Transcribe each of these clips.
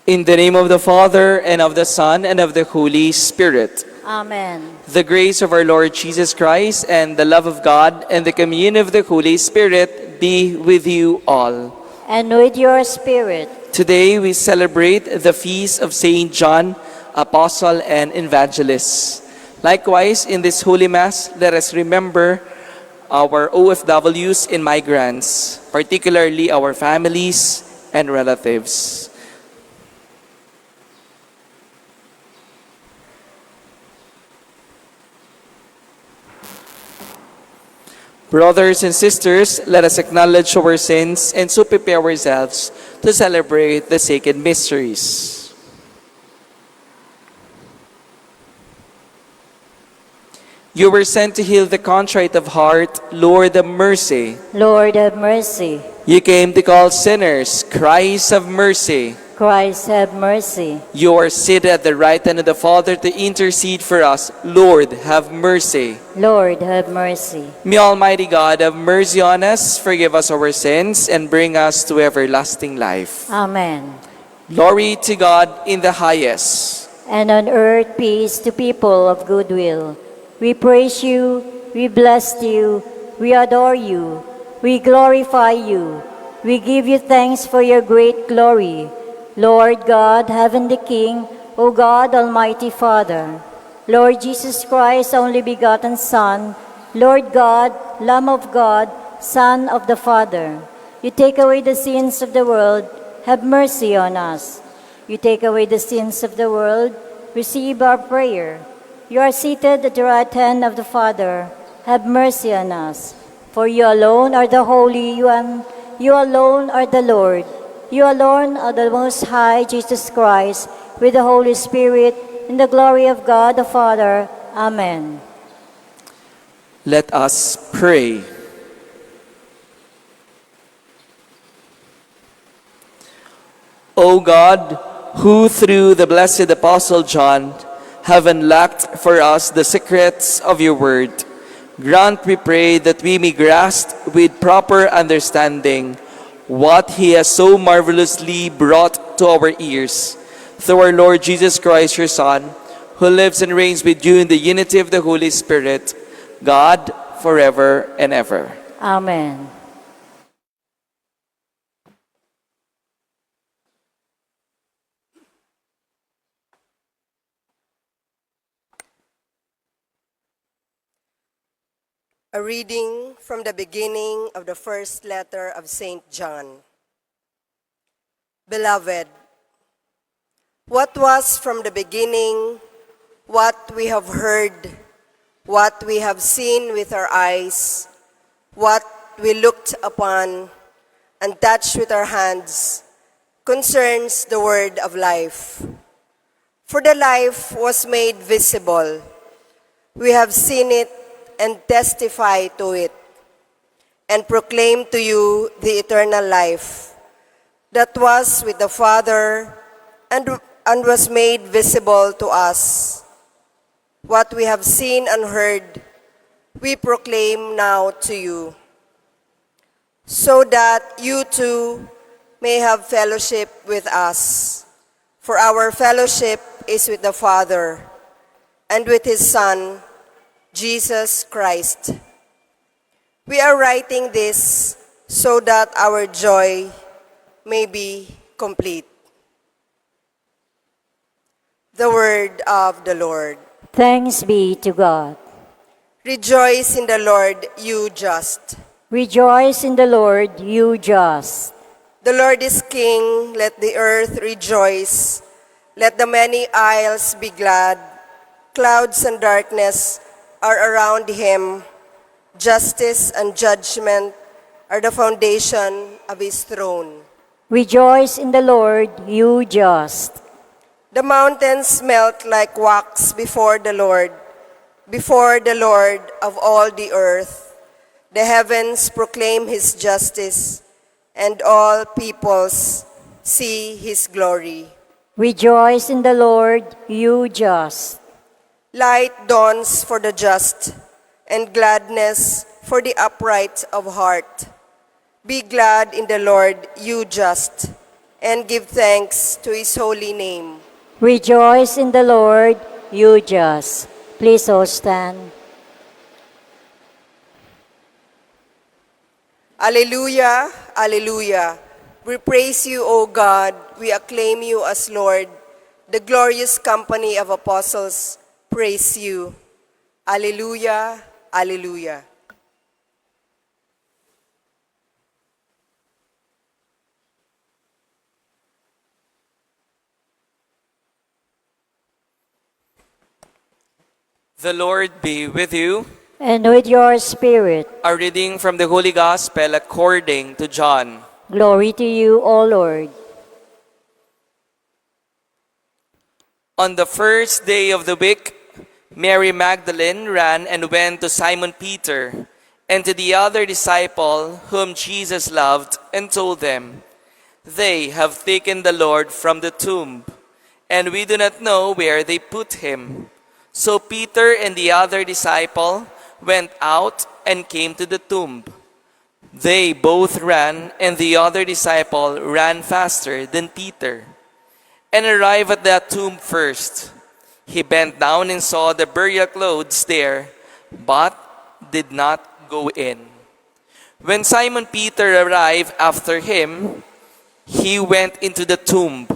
In the name of the Father, and of the Son, and of the Holy Spirit. Amen. The grace of our Lord Jesus Christ, and the love of God, and the communion of the Holy Spirit be with you all. And with your spirit. Today we celebrate the feast of Saint John, Apostle and Evangelist. Likewise, in this Holy Mass, let us remember our OFWs and migrants, particularly our families and relatives. Brothers and sisters, let us acknowledge our sins and so prepare ourselves to celebrate the sacred mysteries. You were sent to heal the contrite of heart. Lord, have mercy. Lord, have mercy. You came to call sinners. Christ, have mercy. Christ, have mercy. You are seated at the right hand of the Father to intercede for us. Lord, have mercy. Lord, have mercy. May Almighty God have mercy on us, forgive us our sins, and bring us to everlasting life. Amen. Glory to God in the highest. And on earth peace to people of good will. We praise you, we bless you, we adore you, we glorify you. We give you thanks for your great glory. Lord God, Heavenly King, O God, Almighty Father, Lord Jesus Christ, only begotten Son, Lord God, Lamb of God, Son of the Father, you take away the sins of the world, have mercy on us. You take away the sins of the world, receive our prayer. You are seated at the right hand of the Father, have mercy on us. For you alone are the Holy One, you alone are the Lord. You alone are the Most High, Jesus Christ, with the Holy Spirit, in the glory of God the Father. Amen. Let us pray. O God, who through the blessed Apostle John have unlocked for us the secrets of your word, grant, we pray, that we may grasp with proper understanding what he has so marvelously brought to our ears, through our Lord Jesus Christ, your Son, who lives and reigns with you in the unity of the Holy Spirit, God, forever and ever. Amen. A reading from the beginning of the first letter of Saint John. Beloved, what was from the beginning, what we have heard, what we have seen with our eyes, what we looked upon and touched with our hands, concerns the word of life. For the life was made visible. We have seen it and testify to it, and proclaim to you the eternal life that was with the Father and was made visible to us. What we have seen and heard, we proclaim now to you, so that you too may have fellowship with us. For our fellowship is with the Father and with his Son, Jesus Christ. We are writing this so that our joy may be complete. The word of the Lord. Thanks be to God. Rejoice in the Lord, you just. Rejoice in the Lord, you just. The Lord is King, let the earth rejoice. Let the many isles be glad. Clouds and darkness are around him. Justice and judgment are the foundation of his throne. Rejoice in the Lord, you just. The mountains melt like wax before the Lord of all the earth. The heavens proclaim his justice, and all peoples see his glory. Rejoice in the Lord, you just. Light dawns for the just, and gladness for the upright of heart. Be glad in the Lord, you just. and give thanks to his holy name. Rejoice in the Lord, you just. Please all stand. Alleluia, alleluia. We praise you, O God. We acclaim you as Lord. The glorious company of apostles praise you. Alleluia, alleluia. The Lord be with you. And with your spirit, A reading from the Holy Gospel according to John. glory to you, O Lord. On the first day of the week, Mary Magdalene ran and went to Simon Peter and to the other disciple whom Jesus loved and told them, "They have taken the Lord from the tomb, and we do not know where they put him." So Peter and the other disciple went out and came to the tomb. They both ran, and the other disciple ran faster than Peter and arrived at that tomb first. He bent down and saw the burial clothes there, but did not go in. When Simon Peter arrived after him, he went into the tomb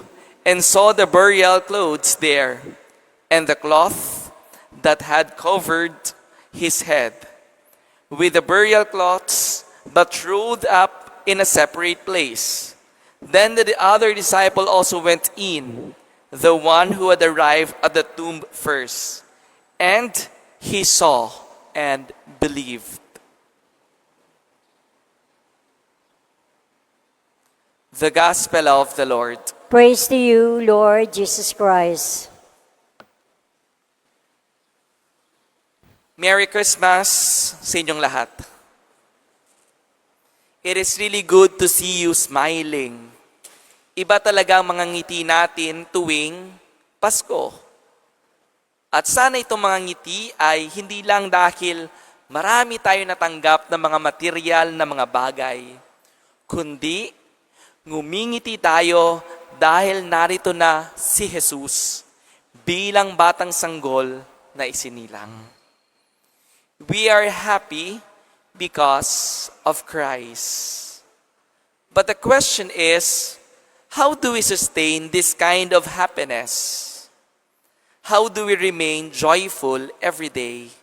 and saw the burial clothes there, and the cloth that had covered his head, with the burial cloths but rolled up in a separate place. Then the other disciple also went in, the one who had arrived at the tomb first, and he saw and believed. The Gospel of the Lord. Praise to you, Lord Jesus Christ. Merry Christmas sa inyong lahat. It is really good to see you smiling. Iba talaga ang mga ngiti natin tuwing Pasko. At sana itong mga ngiti ay hindi lang dahil marami tayo natanggap ng mga material na mga bagay, kundi ngumingiti tayo dahil narito na si Jesus bilang batang sanggol na isinilang. We are happy because of Christ. But the question is, how do we sustain this kind of happiness? How do we remain joyful every day?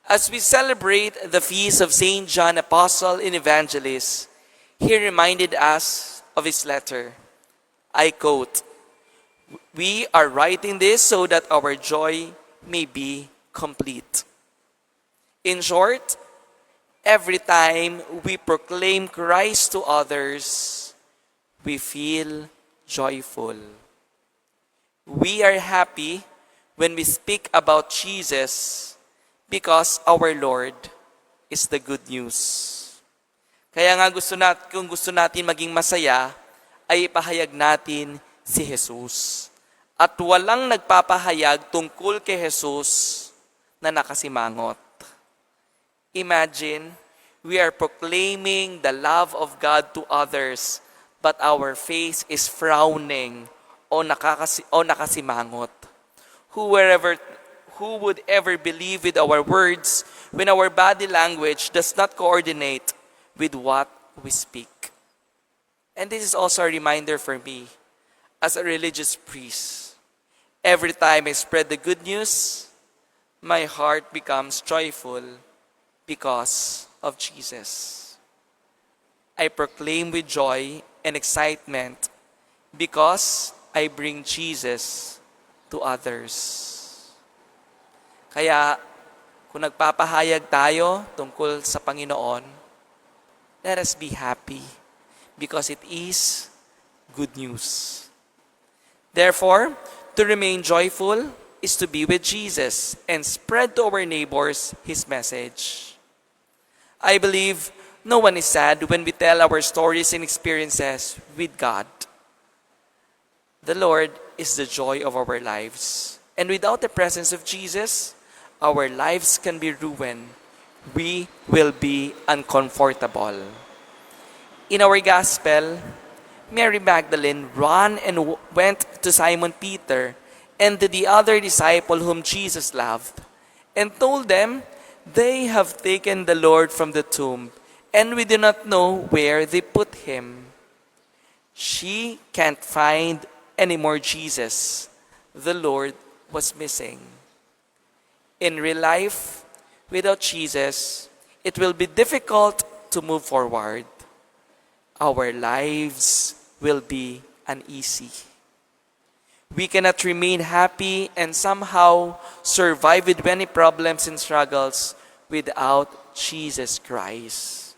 As we celebrate the feast of Saint John, Apostle and Evangelist, he reminded us of his letter. I quote, "We are writing this so that our joy may be complete." In short, every time we proclaim Christ to others, we feel joyful. We are happy when we speak about Jesus because our Lord is the good news. Kaya nga kung gusto natin maging masaya, ay ipahayag natin si Jesus. At walang nagpapahayag tungkol kay Jesus na nakasimangot. Imagine, we are proclaiming the love of God to others, but our face is frowning o nakasimangot. Who would ever believe with our words when our body language does not coordinate with what we speak? And this is also a reminder for me as a religious priest. Every time I spread the good news, my heart becomes joyful because of Jesus. I proclaim with joy and excitement because I bring Jesus to others. Kaya, kung nagpapahayag tayo tungkol sa Panginoon, let us be happy because it is good news. Therefore, to remain joyful is to be with Jesus and spread to our neighbors His message. I believe no one is sad when we tell our stories and experiences with God. The Lord is the joy of our lives. And without the presence of Jesus, our lives can be ruined. We will be uncomfortable. In our gospel, Mary Magdalene ran and went to Simon Peter and to the other disciple whom Jesus loved, and told them, "They have taken the Lord from the tomb, and we do not know where they put him." She can't find any more Jesus. The Lord was missing. In real life, without Jesus, it will be difficult to move forward. Our lives will be uneasy. We cannot remain happy and somehow survive with many problems and struggles without Jesus Christ.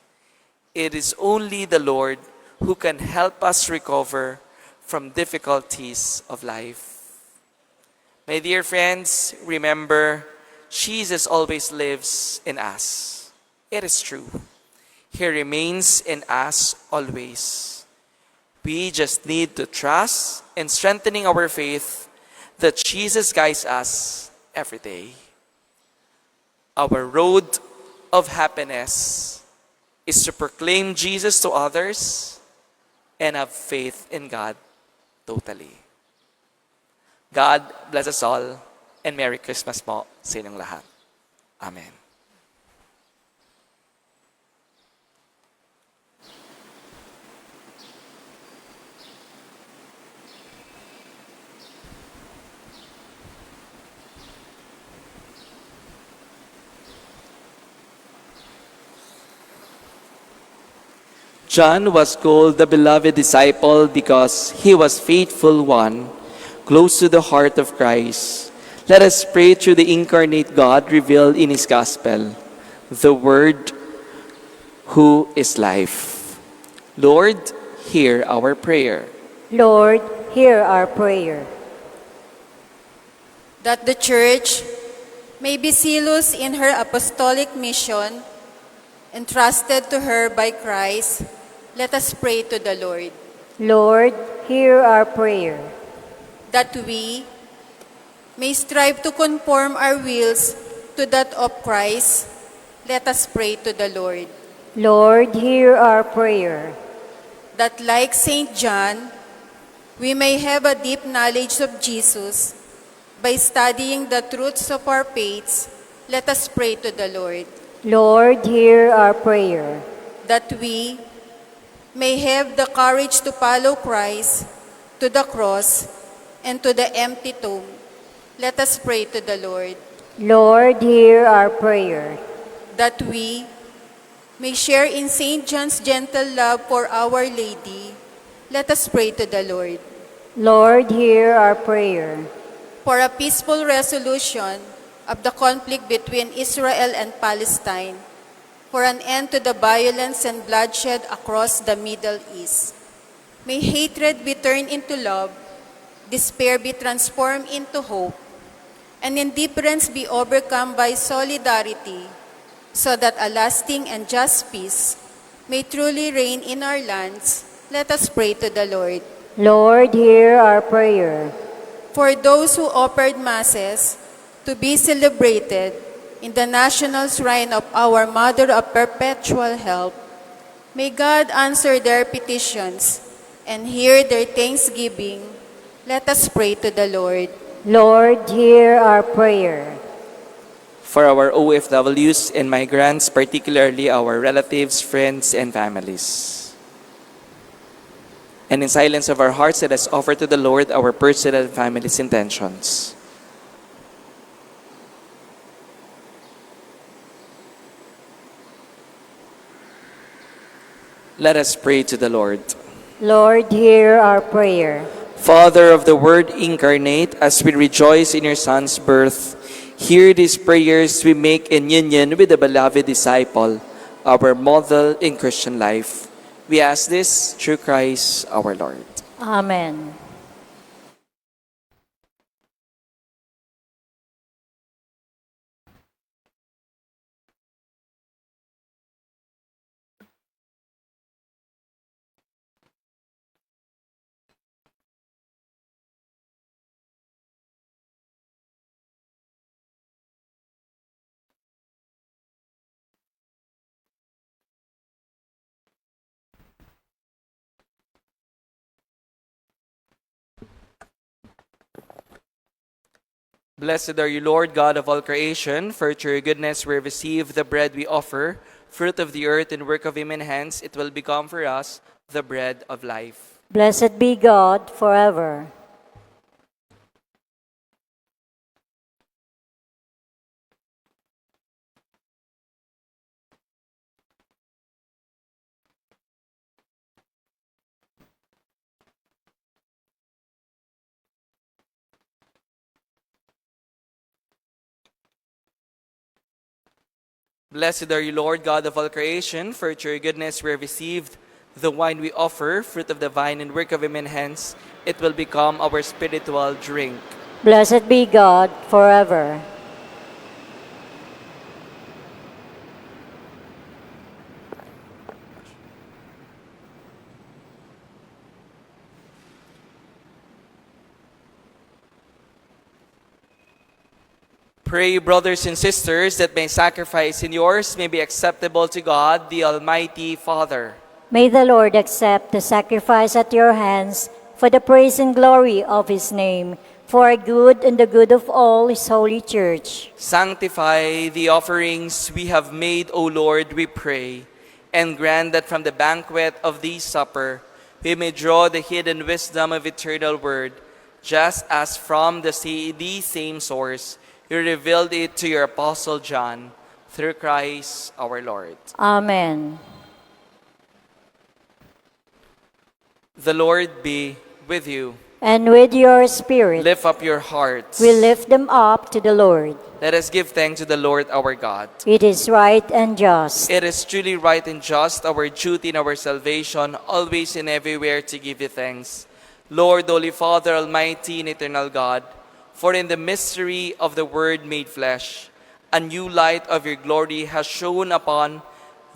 It is only the Lord who can help us recover from difficulties of life. My dear friends, remember, Jesus always lives in us. It is true. He remains in us always. We just need to trust and strengthening our faith that Jesus guides us every day. Our road of happiness is to proclaim Jesus to others and have faith in God totally. God bless us all, and Merry Christmas po sa inyong lahat. Amen. John was called the beloved disciple because he was faithful one, close to the heart of Christ. Let us pray through the incarnate God revealed in his gospel, the Word who is life. Lord, hear our prayer. Lord, hear our prayer. That the Church may be zealous in her apostolic mission, entrusted to her by Christ, let us pray to the Lord. Lord, hear our prayer. That we may strive to conform our wills to that of Christ, let us pray to the Lord. Lord, hear our prayer. That like Saint John, we may have a deep knowledge of Jesus by studying the truths of our faiths, let us pray to the Lord. Lord, hear our prayer. That we may have the courage to follow Christ to the cross and to the empty tomb, let us pray to the Lord. Lord, hear our prayer. That we may share in Saint John's gentle love for Our Lady, let us pray to the Lord. Lord, hear our prayer. For a peaceful resolution of the conflict between Israel and Palestine, for an end to the violence and bloodshed across the Middle East. May hatred be turned into love, despair be transformed into hope, and indifference be overcome by solidarity, so that a lasting and just peace may truly reign in our lands. Let us pray to the Lord. Lord, hear our prayer. For those who offered masses to be celebrated in the national shrine of our Mother of Perpetual Help, may God answer their petitions and hear their thanksgiving. Let us pray to the Lord. Lord, hear our prayer. For our OFWs and migrants, particularly our relatives, friends, and families. And in silence of our hearts, let us offer to the Lord our personal and family's intentions. Let us pray to the Lord. Lord, hear our prayer. Father of the Word incarnate, as we rejoice in your Son's birth, hear these prayers we make in union with the beloved disciple, our model in Christian life. We ask this through Christ our Lord. Amen. Blessed are you, Lord God of all creation, for through your goodness we receive the bread we offer, fruit of the earth and work of human hands. It will become for us the bread of life. Blessed be God forever. Blessed are you, Lord God of all creation, for through your goodness we have received the wine we offer, fruit of the vine and work of human hands. It will become our spiritual drink. Blessed be God forever. Pray, brothers and sisters, that my sacrifice and yours may be acceptable to God, the Almighty Father. May the Lord accept the sacrifice at your hands for the praise and glory of his name, for our good and the good of all his holy church. Sanctify the offerings we have made, O Lord, we pray, and grant that from the banquet of this supper we may draw the hidden wisdom of eternal word, just as from the same source you revealed it to your apostle John, through Christ our Lord. Amen. The Lord be with you. And with your spirit, Lift up your hearts. we lift them up to the Lord. Let us give thanks to the Lord our God. It is right and just. It is truly right and just, our duty and our salvation, always and everywhere to give you thanks. Lord, Holy Father, Almighty and Eternal God, for in the mystery of the Word made flesh, a new light of your glory has shone upon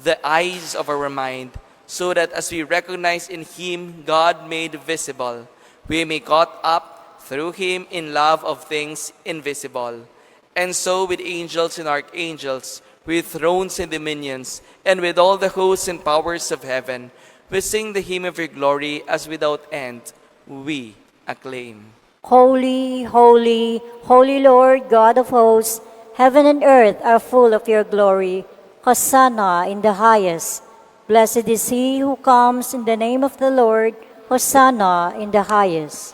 the eyes of our mind, so that as we recognize in Him God made visible, we may caught up through Him in love of things invisible. And so with angels and archangels, with thrones and dominions, and with all the hosts and powers of heaven, we sing the hymn of your glory as without end we acclaim. Holy, holy, holy Lord, God of hosts, heaven and earth are full of your glory. Hosanna in the highest. Blessed is he who comes in the name of the Lord. Hosanna in the highest.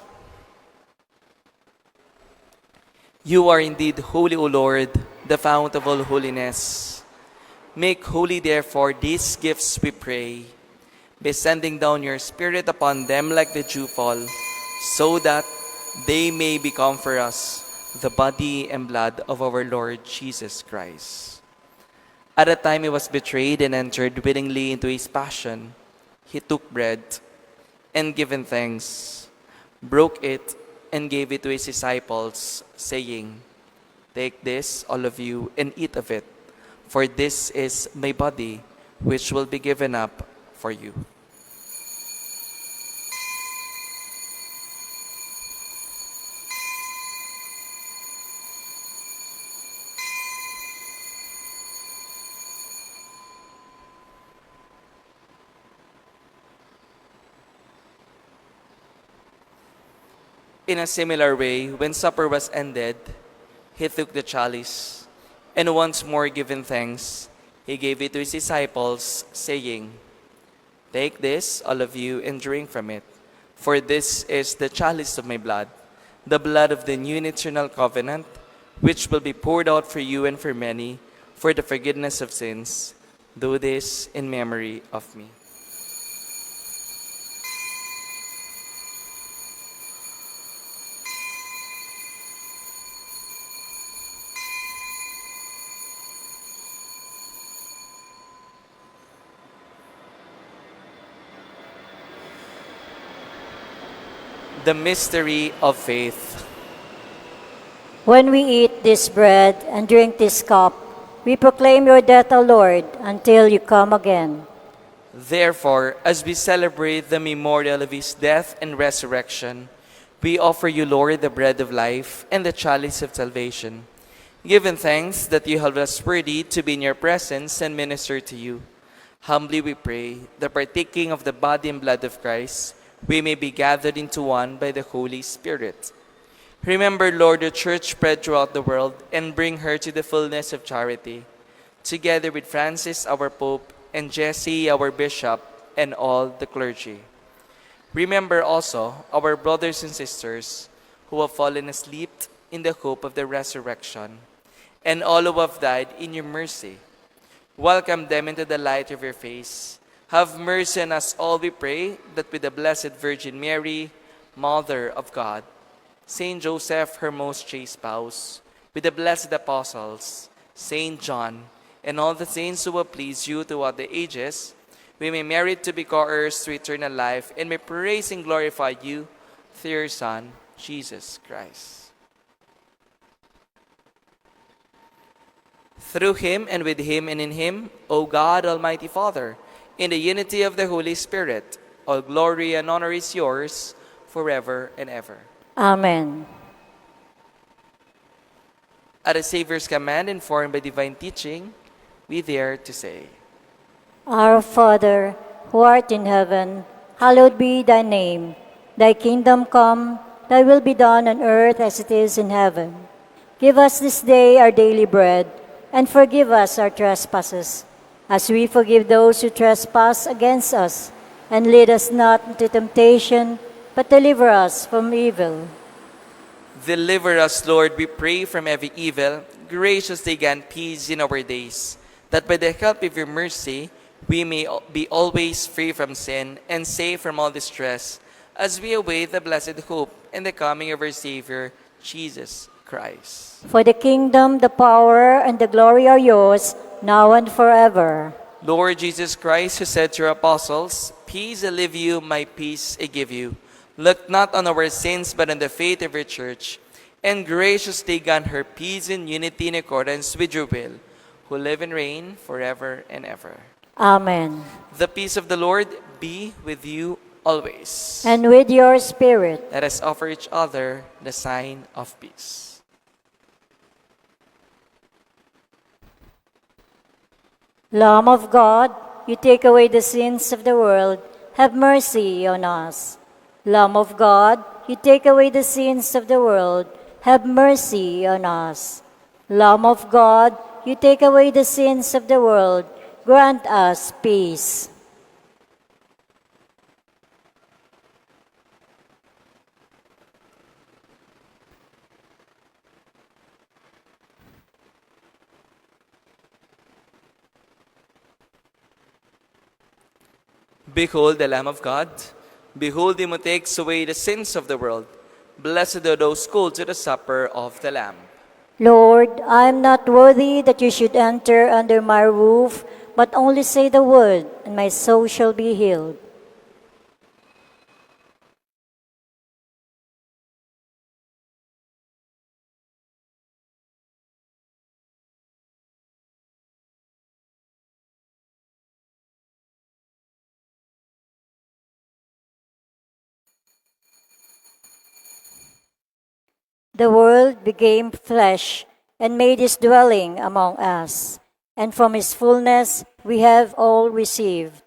You are indeed holy, O Lord, the fount of all holiness. Make holy, therefore, these gifts, we pray, by sending down your Spirit upon them like the dewfall, so that they may become for us the body and blood of our Lord Jesus Christ. At the time he was betrayed and entered willingly into his passion, he took bread and giving thanks, broke it and gave it to his disciples, saying, "Take this, all of you, and eat of it, for this is my body, which will be given up for you." In a similar way, when supper was ended, he took the chalice, and once more giving thanks, he gave it to his disciples, saying, "Take this, all of you, and drink from it, for this is the chalice of my blood, the blood of the new and eternal covenant, which will be poured out for you and for many, for the forgiveness of sins. Do this in memory of me." The mystery of faith. When we eat this bread and drink this cup, we proclaim your death, O Lord, until you come again. Therefore, as we celebrate the memorial of his death and resurrection, we offer you, Lord, the bread of life and the chalice of salvation, giving thanks that you have us worthy to be in your presence and minister to you. Humbly we pray, the partaking of the body and blood of Christ, we may be gathered into one by the Holy Spirit. Remember, Lord, your church spread throughout the world and bring her to the fullness of charity, together with Francis, our Pope, and Jesse, our Bishop, and all the clergy. Remember also our brothers and sisters who have fallen asleep in the hope of the resurrection, and all who have died in your mercy. Welcome them into the light of your face. Have mercy on us all, we pray, that with the Blessed Virgin Mary, Mother of God, Saint Joseph, her most chaste spouse, with the blessed apostles, Saint John, and all the saints who will please you throughout the ages, we may merit to be co-heirs to eternal life and may praise and glorify you through your Son, Jesus Christ. Through him and with him and in him, O God, Almighty Father, in the unity of the Holy Spirit, all glory and honor is yours forever and ever. Amen. At the Savior's command, informed by divine teaching, we dare to say, Our Father, who art in heaven, hallowed be thy name. Thy kingdom come, thy will be done on earth as it is in heaven. Give us this day our daily bread, and forgive us our trespasses, as we forgive those who trespass against us. And lead us not into temptation, but deliver us from evil. Deliver us, Lord, we pray, from every evil. Graciously grant peace in our days, that by the help of your mercy, we may be always free from sin and safe from all distress, as we await the blessed hope and the coming of our Savior, Jesus Christ. For the kingdom, the power, and the glory are yours, now and forever. Lord Jesus Christ, who said to your apostles, Peace I leave you, my peace I give you. Look not on our sins, but on the faith of your church, and graciously grant her peace and unity in accordance with your will, who live and reign forever and ever. Amen. The peace of the Lord be with you always. And with your spirit. Let us offer each other the sign of peace. Lamb of God, you take away the sins of the world, have mercy on us. Lamb of God, you take away the sins of the world, have mercy on us. Lamb of God, you take away the sins of the world, grant us peace. Behold the Lamb of God. Behold him who takes away the sins of the world. Blessed are those called to the supper of the Lamb. Lord, I am not worthy that you should enter under my roof, but only say the word, and my soul shall be healed. The Word became flesh and made his dwelling among us, and from his fullness we have all received.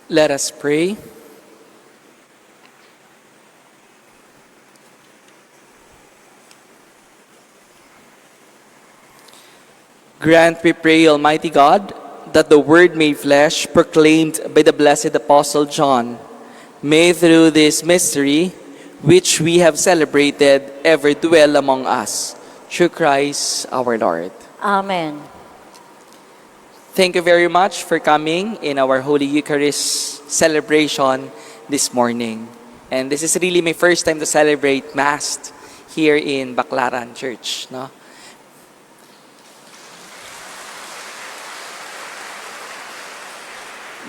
Let us pray. Grant, we pray, Almighty God, that the Word made flesh, proclaimed by the blessed Apostle John, may through this mystery, which we have celebrated, ever dwell among us. Through Christ our Lord. Amen. Thank you very much for coming in our Holy Eucharist celebration this morning. And this is really my first time to celebrate Mass here in BACLARAN Church. No?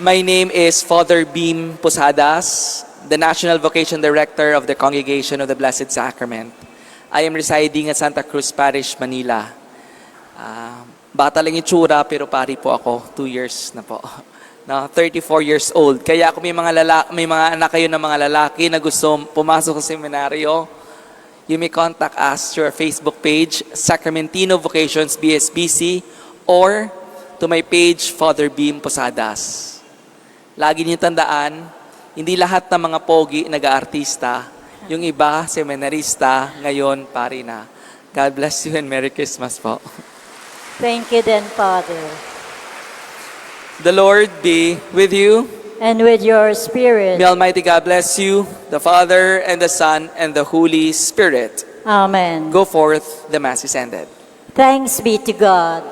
My name is Father Beam Posadas, the National Vocation Director of the Congregation of the Blessed Sacrament. I am residing at Santa Cruz Parish, Manila. Bata lang itsura pero pari po ako, 2 years na po. No, 34 years old. Kaya kung may mga anak kayo na mga lalaki na gusto pumasok sa seminaryo, you may contact us through our Facebook page, Sacramentino Vocations BSBC, or to my page, Father Beam Posadas. Lagi niyo tandaan, hindi lahat ng mga pogi nag-aartista. Yung iba, seminarista, ngayon, pari na. God bless you and Merry Christmas po. Thank you then, Father. The Lord be with you. And with your spirit. May Almighty God bless you, the Father, and the Son, and the Holy Spirit. Amen. Go forth, the Mass is ended. Thanks be to God.